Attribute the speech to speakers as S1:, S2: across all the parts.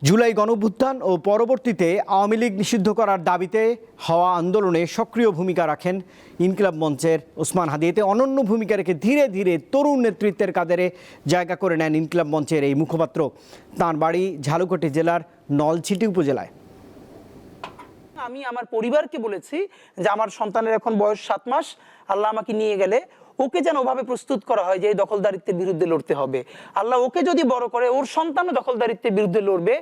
S1: জুলাই গণঅভ্যুত্থান ও পরবর্তীতে আওয়ামী লীগ নিষিদ্ধ করার দাবিতে হওয়া আন্দোলনে সক্রিয় ভূমিকা রাখেন ইনকিলাব মঞ্চের ওসমান হাদি। এতে অনন্য ভূমিকা রেখে ধীরে ধীরে তরুণ নেতৃত্বের কাঁধে জায়গা করে নেন ইনকিলাব মঞ্চের এই মুখপাত্র। তাঁর বাড়ি ঝালকাঠি জেলার নলছিটি উপজেলায়।
S2: আমি আমার পরিবারকে বলেছি যে আমার সন্তানের এখন বয়স 7 মাস, আল্লাহ আমাকে নিয়ে গেলে ওকে যেন ওভাবে প্রস্তুত করা হয় যে এই দখলদারিত্বের বিরুদ্ধে লড়তে হবে। আল্লাহ ওকে যদি বড় করে ওর সন্তানও দখলদারিত্বের বিরুদ্ধে লড়বে,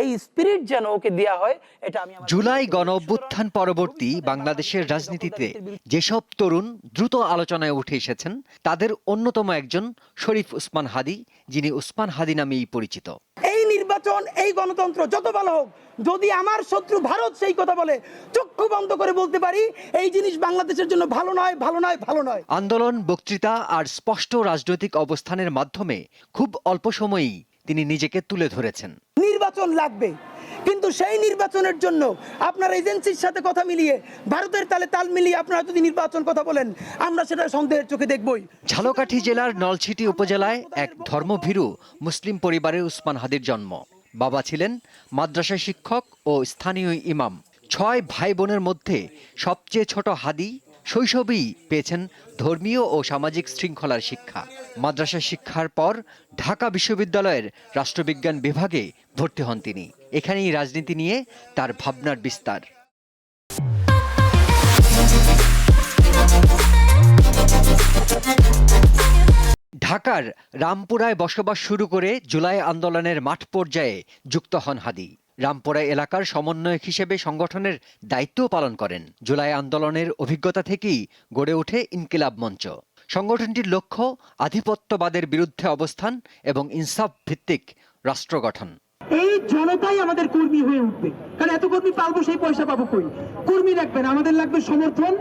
S2: এই স্পিরিট যেন ওকে দেয়া হয়। এটা আমি
S3: জুলাই গণঅভ্যুত্থান পরবর্তী বাংলাদেশের রাজনীতিতে যেসব তরুণ দ্রুত আলোচনায় উঠে এসেছেন তাদের অন্যতম একজন শরীফ ওসমান হাদি, যিনি ওসমান হাদি নামেই পরিচিত।
S2: এই নির্বাচন, এই গণতন্ত্র যত ভালো হোক, যদি আমার শত্রু ভারত সেই কথা বলে, চক্ষু বন্ধ করে বলতে পারি এই জিনিস বাংলাদেশের জন্য ভালো নয়, ভালো নয়, ভালো নয়।
S3: আন্দোলন, বক্তৃতা আর স্পষ্ট রাজনৈতিক অবস্থানের মাধ্যমে খুব অল্প সময়েই তিনি নিজেকে তুলে ধরেছেন।
S2: নির্বাচন লাগবে, কিন্তু সেই নির্বাচনের জন্য আপনার এজেন্সির সাথে কথা মিলিয়ে, ভারতের তালে তাল মিলিয়ে আপনারা যদি নির্বাচন কথা বলেন, আমরা সেটা সন্দেহের চোখে দেখবই।
S3: ঝালকাঠি জেলার নলছিটি উপজেলায় এক ধর্মভীরু মুসলিম পরিবারে ওসমান হাদির জন্ম। বাবা ছিলেন মাদ্রাসা শিক্ষক ও স্থানীয় ইমাম। 6 ভাই বোনের মধ্যে সবচেয়ে ছোট হাদি শৈশবেই পেয়েছেন ধর্মীয় ও সামাজিক শৃঙ্খলার শিক্ষা। মাদ্রাসা শিক্ষার পর ঢাকা বিশ্ববিদ্যালয়ের রাষ্ট্রবিজ্ঞান বিভাগে ভর্তি হন তিনি। এখানেই রাজনীতি নিয়ে তার ভাবনার বিস্তার। ঢাকার রামপুরায় বসবাস শুরু করে জুলাই আন্দোলনের মাঠ পর্যায়ে যুক্ত হন হাদি। রামপুরা এলাকার সমন্বয়ক হিসেবে সংগঠনের দায়িত্বও পালন করেন। জুলাই আন্দোলনের অভিজ্ঞতা থেকেই গড়ে ওঠে ইনকিলাব মঞ্চ। সংগঠনটির লক্ষ্য আধিপত্যবাদের বিরুদ্ধে অবস্থান এবং ইনসাফ ভিত্তিক রাষ্ট্র গঠন।
S4: এই জনতাই আমাদের কর্মী হয়ে উঠবে, কারণ এত কর্মী পাবো, সেই পয়সা পাবো কই? কর্মী রাখবেন, আমাদের লাগবে সমর্থন,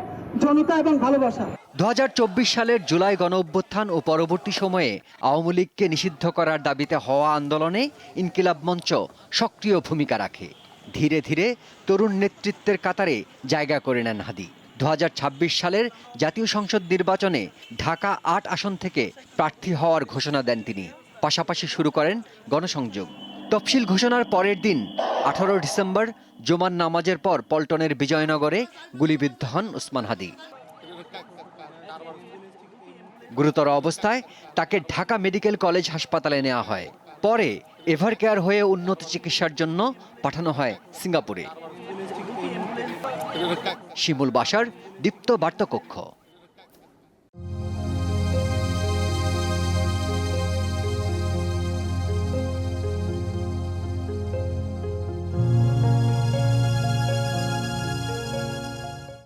S4: জনতা এবং ভালোবাসা।
S3: 2024 সালের জুলাই গণঅভ্যুত্থান ও পরবর্তী সময়ে আওয়ামী লীগকে নিষিদ্ধ করার দাবিতে হওয়া আন্দোলনে ইনকিলাব মঞ্চ সক্রিয় ভূমিকা রাখে। ধীরে ধীরে তরুণ নেতৃত্বের কাতারে জায়গা করে নেন হাদি। 2026 সালের জাতীয় সংসদ নির্বাচনে ঢাকা 8 আসন থেকে প্রার্থী হওয়ার ঘোষণা দেন তিনি। পাশাপাশি শুরু করেন গণসংযোগ। তফসিল ঘোষণার পরের দিন 18 ডিসেম্বর জুমার নামাজের পর পল্টনের বিজয়নগরে গুলিবিদ্ধ হন ওসমান হাদি। গুরুতর অবস্থায় তাকে ঢাকা মেডিকেল কলেজ হাসপাতালে নেওয়া হয়। পরে এভারকেয়ার হয়ে উন্নত চিকিৎসার জন্য পাঠানো হয় সিঙ্গাপুরে। শিমুল বাশার, দীপ্ত বার্তা কক্ষ।